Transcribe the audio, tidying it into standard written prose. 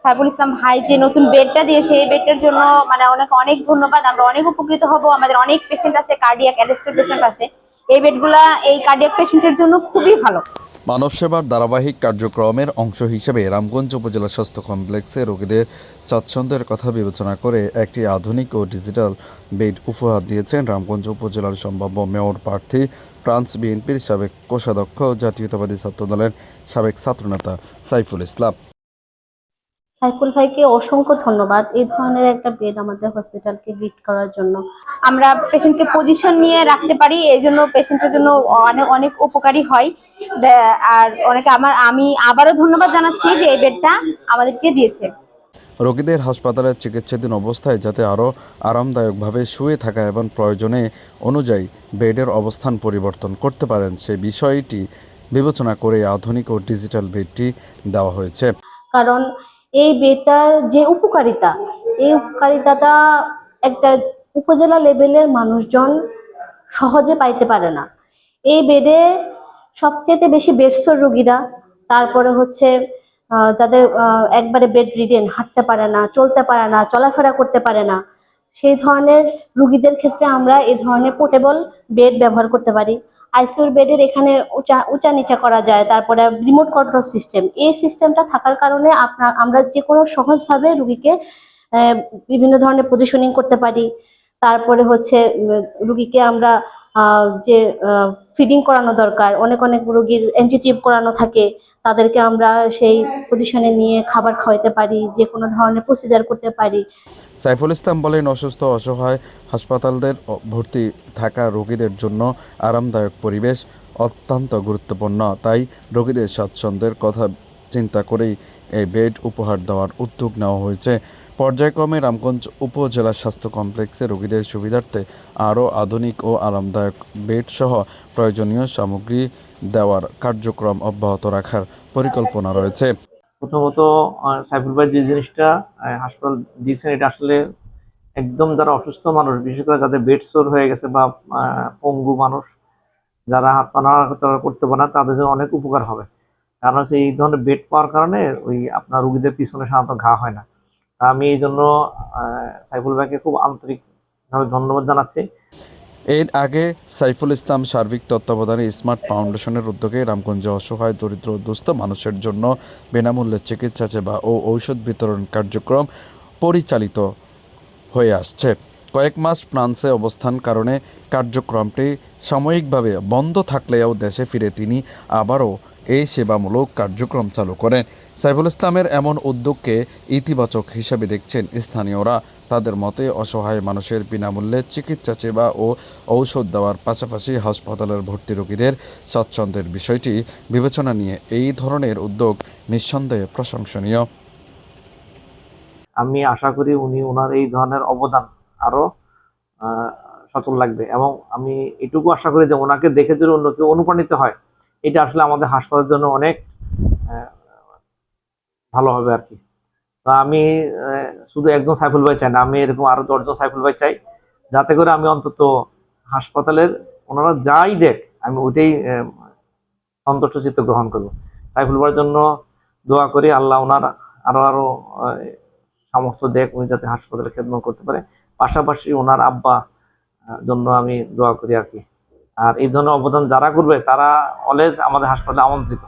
সাইফুল ইসলাম ভাই যে নতুন বেডটা দিয়েছে, এই বেডটার জন্য মানে অনেক অনেক ধন্যবাদ। আমরা অনেক উপকৃত হব। আমাদের অনেক পেশেন্ট আছে, কার্ডিয়াক অ্যারেস্টেড পেশেন্ট আছে। এই বেডগুলা এই কার্ডিয়াক পেশেন্টের জন্য খুবই ভালো। মানব সেবার ধারাবাহিক কার্যক্রমের অংশ হিসেবে রামগঞ্জ উপজেলা স্বাস্থ্য কমপ্লেক্সে রোগীদের স্বাচ্ছন্দ্যের কথা বিবেচনা করে একটি আধুনিক ও ডিজিটাল বেড উপহার দিয়েছেন রামগঞ্জ উপজেলার সম্ভাব্য মেয়র প্রার্থী ফ্রান্স বিএনপির সাবেক কোষাধ্যক্ষ জাতীয়তাবাদী ছাত্রদলের সাবেক ছাত্রনেতা সাইফুল ইসলাম। সাইফুল ভাইকে অসংখ্য ধন্যবাদ এই ধরনের একটা বেড আমাদের হসপিটালকে গিফট করার জন্য। আমরা পেশেন্টকে পজিশন নিয়ে রাখতে পারি, এই জন্য পেশেন্টের জন্য অনেক অনেক উপকারী হয়। আর আমি আবারও ধন্যবাদ জানাচ্ছি যে এই বেডটা আমাদেরকে দিয়েছে। রোগীদের হাসপাতালের চিকিৎসাধীন অবস্থায় যাতে আরও আরামদায়কভাবে শুয়ে থাকা এবং প্রয়োজনে অনুযায়ী বেডের অবস্থান পরিবর্তন করতে পারেন সে বিষয়টি বিবেচনা করে আধুনিক ও ডিজিটাল বেডটি দেওয়া হয়েছে। কারণ এই বেডটার যে উপকারিতা, এই উপকারিতাটা একটা উপজেলা লেভেলের মানুষজন সহজে পাইতে পারে না। এই বেডে সবচেয়ে বেশি বেডসোর রোগীরা, তারপরে হচ্ছে যাদের একবারে বেড রিডেন, হাঁটতে পারে না, চলতে পারে না, চলাফেরা করতে পারে না, সেই ধরনের রোগীদের ক্ষেত্রে আমরা এই ধরনের পোর্টেবল বেড ব্যবহার করতে পারি। আইসিইউর বেডের এখানে উঁচা নিচা করা যায়, তারপরে রিমোট কন্ট্রোল সিস্টেম, এই সিস্টেমটা থাকার কারণে আমরা যে কোনো সহজভাবে রুগীকে বিভিন্ন ধরনের পজিশনিং করতে পারি। তারপরে হচ্ছে রুগীকে আমরা যে ফিডিং করানো দরকার, অনেক অনেক রুগীর এনজিটিভ করানো থাকে, তাদেরকে আমরা সেই পজিশনে নিয়ে খাবার খাওয়াতে পারি, যে কোনো ধরনের প্রসিজার করতে পারি। সাইফুল ইসলাম বলেন, অসুস্থ অসহায় হাসপাতালদের ভর্তি থাকা রোগীদের জন্য আরামদায়ক পরিবেশ অত্যন্ত গুরুত্বপূর্ণ। তাই রোগীদের স্বাচ্ছন্দ্যের কথা চিন্তা করেই এই বেড উপহার দেওয়ার উদ্যোগ নেওয়া হয়েছে। পর্যায়ক্রমে রামগঞ্জ উপজেলা স্বাস্থ্য কমপ্লেক্সে রোগীদের সুবিধার্থে আরও আধুনিক ও আরামদায়ক বেড সহ প্রয়োজনীয় সামগ্রী দেওয়ার কার্যক্রম অব্যাহত রাখার পরিকল্পনা রয়েছে। প্রথমত সাইফুল ভাই যে জিনিসটা হাসপাতাল দিয়েছেন, এটা আসলে একদম যারা অসুস্থ মানুষ, বিশেষ করে যাদের বেড সোর হয়ে গেছে বা পঙ্গু মানুষ, যারা হাত পা নাড়াচাড়া করতে পারে না, তাদের জন্য অনেক উপকার হবে। কারণ হচ্ছে এই ধরনের বেড পাওয়ার কারণে ওই আপনার রুগীদের পিছনে সাধারণত ঘা হয় না। তা আমি এই জন্য সাইফুল ভাইকে খুব আন্তরিকভাবে ধন্যবাদ জানাচ্ছি। এর আগে সাইফুল ইসলাম সার্বিক তত্ত্বাবধানে স্মার্ট ফাউন্ডেশনের উদ্যোগে রামগঞ্জে অসহায় দরিদ্র দুস্থ মানুষের জন্য বিনামূল্যে চিকিৎসা সেবা ও ঔষধ বিতরণ কার্যক্রম পরিচালিত হয়ে আসছে। কয়েক মাস ফ্রান্সে অবস্থান কারণে কার্যক্রমটি সাময়িকভাবে বন্ধ থাকলেও দেশে ফিরে তিনি আবারও এই সেবামূলক কার্যক্রম চালু করেন। সাইফুল ইসলামের এমন উদ্যোগকে ইতিবাচক হিসাবে দেখছেন স্থানীয়রা। তাদের মতে অসহায় মানুষের বিনামূল্যে চিকিৎসা সেবা ও ঔষধ দেওয়ার পাশাপাশি হাসপাতালের ভর্তি রোগীদের স্বাচ্ছন্দ্যের বিষয়টি বিবেচনা নিয়ে এই ধরনের উদ্যোগ নিঃসন্দেহে প্রশংসনীয়। আমি আশা করি ওনার এই ধরনের অবদান আরো সচল লাগবে, এবং আমি এটুকু আশা করি যে ওনাকে দেখে যদি অন্য কেউ অনুপ্রাণিত হয়, এটা আসলে আমাদের হাসপাতালের জন্য অনেক ভালো হবে আর কি। তো আমি শুধু একজন সাইফুল ভাই চাই না, আমি এরকম আরো 10 জন সাইফুল ভাই চাই, যাতে করে আমি অন্তত হাসপাতালের ওনারা যাই দেখ আমি ওইটাই সন্তুষ্ট চিত্তে গ্রহণ করবো। সাইফুল ভাইয়ের জন্য দোয়া করি, আল্লাহ ওনার আরো সামর্থ্য দেখ, উনি যাতে হাসপাতালে খেদমত করতে পারে। পাশাপাশি ওনার আব্বা জন্য আমি দোয়া করি আর কি। আর এই ধরনের অবদান যারা করবে তারা অলওয়েজ আমাদের হাসপাতালে আমন্ত্রিত।